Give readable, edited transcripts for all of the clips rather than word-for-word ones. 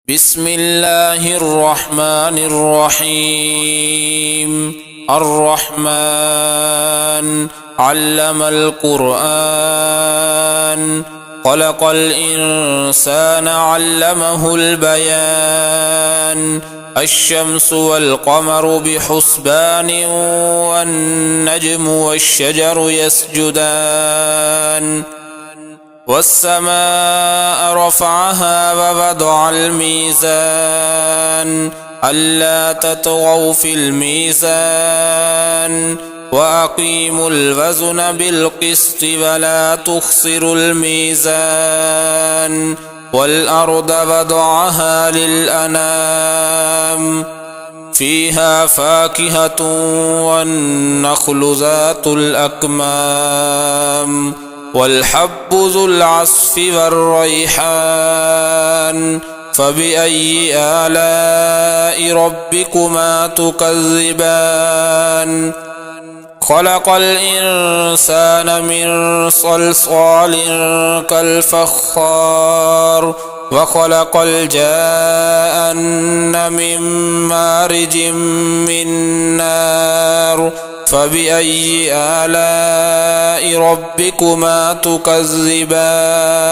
بسم الله الرحمن الرحيم. الرحمن علم القرآن، خلق الإنسان علمه البيان. الشمس والقمر بحسبان، والنجم والشجر يسجدان. والسماء رفعها ووضع الميزان، ألا تطغوا في الميزان، وأقيموا الوزن بالقسط ولا تخسروا الميزان. والأرض وضعها للأنام، فيها فاكهة والنخل ذات الأكمام، والحب ذو العصف والريحان. فبأي آلاء ربكما تكذبان؟ خلق الإنسان من صلصال كالفخار، وخلق الجان من مارج من نار. فبأي آلاء ربكما تكذبان؟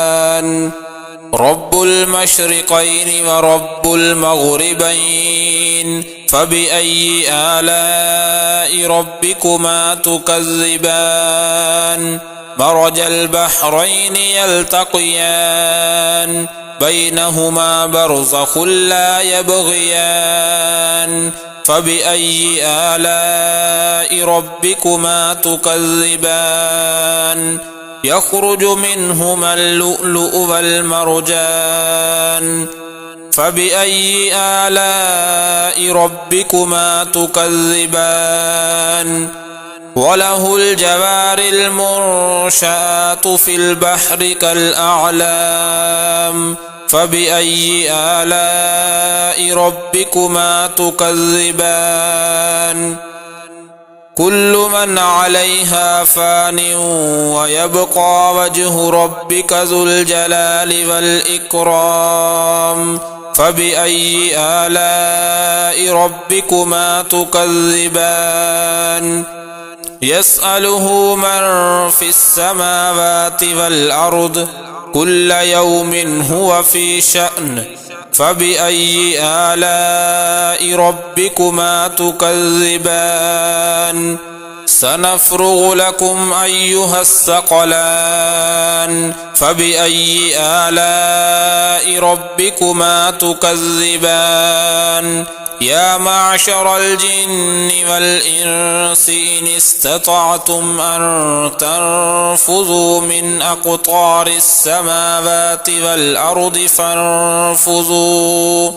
رب المشرقين ورب المغربين، فبأي آلاء ربكما تكذبان؟ مرج البحرين يلتقيان، بينهما برزخ لا يبغيان. فبأي آلاء ربكما تكذبان؟ يخرج منهما اللؤلؤ والمرجان. فبأي آلاء ربكما تكذبان؟ وله الجوار المنشآت في البحر كالأعلام. فبأي آلاء ربكما تكذبان؟ كل من عليها فان، ويبقى وجه ربك ذو الجلال والإكرام. فبأي آلاء ربكما تكذبان؟ يسأله من في السماوات والأرض، كل يوم هو في شأن. فبأي آلاء ربكما تكذبان؟ سنفرغ لكم أيها الثقلان. فبأي آلاء ربكما تكذبان؟ يا معشر الجن والإنس إن استطعتم أن تنفذوا من أقطار السماوات والأرض فانفذوا،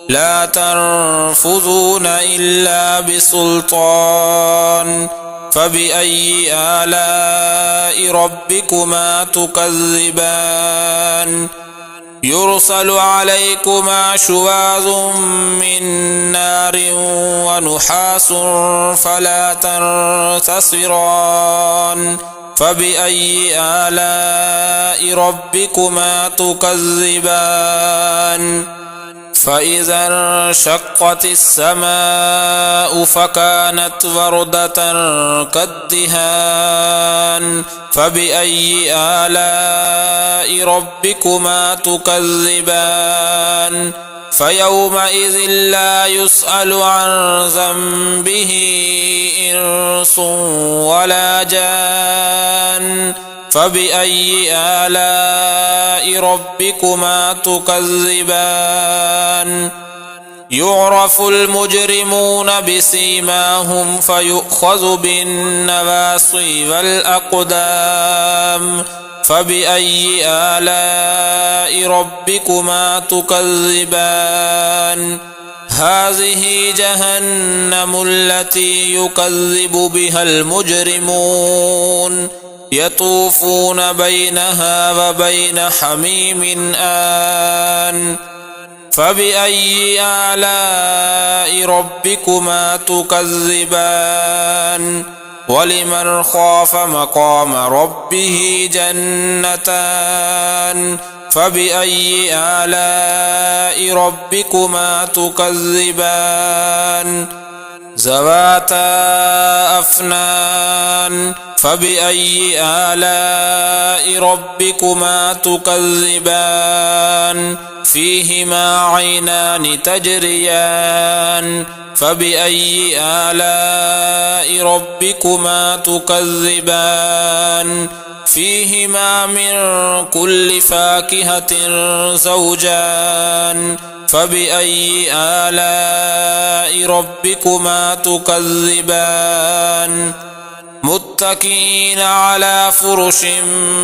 لا تنفذون إلا بسلطان. فبأي آلاء ربكما تكذبان؟ يرسل عليكما شواظ من نار ونحاس فلا تنتصران. فبأي آلاء ربكما تكذبان؟ فإذا انشقت السماء فكانت وردة كالدهان. فبأي آلاء ربكما تكذبان؟ فيومئذ لا يسأل عن ذنبه إنس ولا جان. فبأي آلاء ربكما تكذبان؟ يعرف المجرمون بسيماهم فيؤخذ بالنواصي والأقدام. فبأي آلاء ربكما تكذبان؟ هذه جهنم التي يكذب بها المجرمون، يطوفون بينها وبين حميم آن. فبأي آلاء ربكما تكذبان؟ ولمن خاف مقام ربه جنتان، فبأي آلاء ربكما تكذبان ذواتا أفنان فبأي آلاء ربكما تكذبان فيهما عينان تجريان فبأي آلاء ربكما تكذبان فيهما من كل فاكهة زوجان فبأي آلاء ربكما تكذبان متكئين على فرش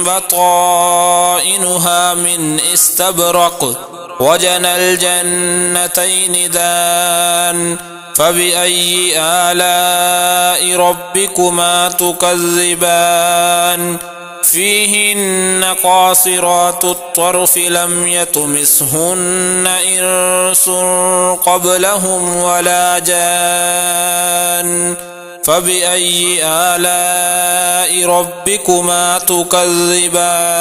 بطائنها من استبرق وجنى الجنتين دان فبأي آلاء ربكما تكذبان فيهن قاصرات الطرف لم يطمثهن إنس قبلهم ولا جان فبأي آلاء ربكما تكذبان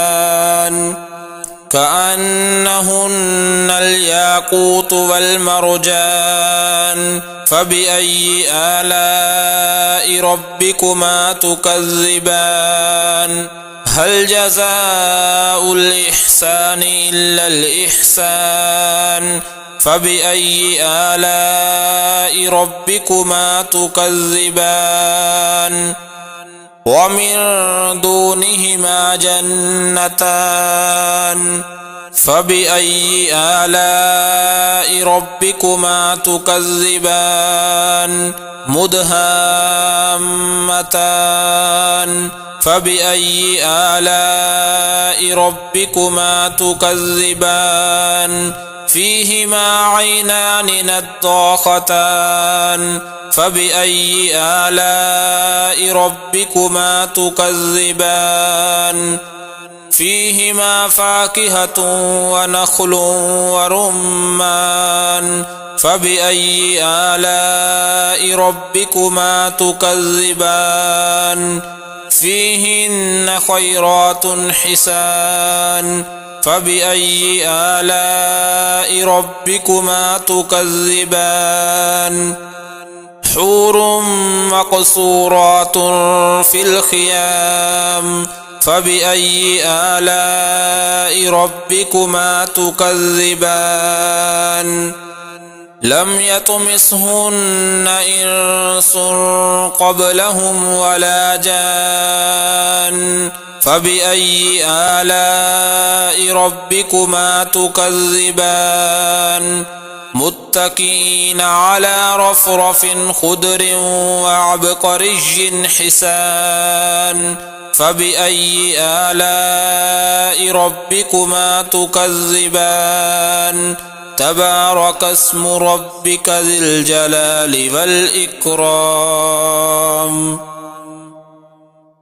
كأنهن الياقوت والمرجان فبأي آلاء ربكما تكذبان هل جزاء الإحسان إلا الإحسان فبأي آلاء ربكما تكذبان ومن دونهما جنتان فبأي آلاء ربكما تكذبان مدهامتان فبأي آلاء ربكما تكذبان فيهما عينان نضاختان فبأي آلاء ربكما تكذبان فيهما فاكهة ونخل ورمان فبأي آلاء ربكما تكذبان فيهن خيرات حسان فبأي آلاء ربكما تكذبان حور مقصورات في الخيام فبأي آلاء ربكما تكذبان لم يطمثهن إنس قبلهم ولا جان فبأي آلاء ربكما تكذبان متكئين على رفرف خضر وعبقري حسان فبأي آلاء ربكما تكذبان تبارك اسم ربك ذي الجلال والإكرام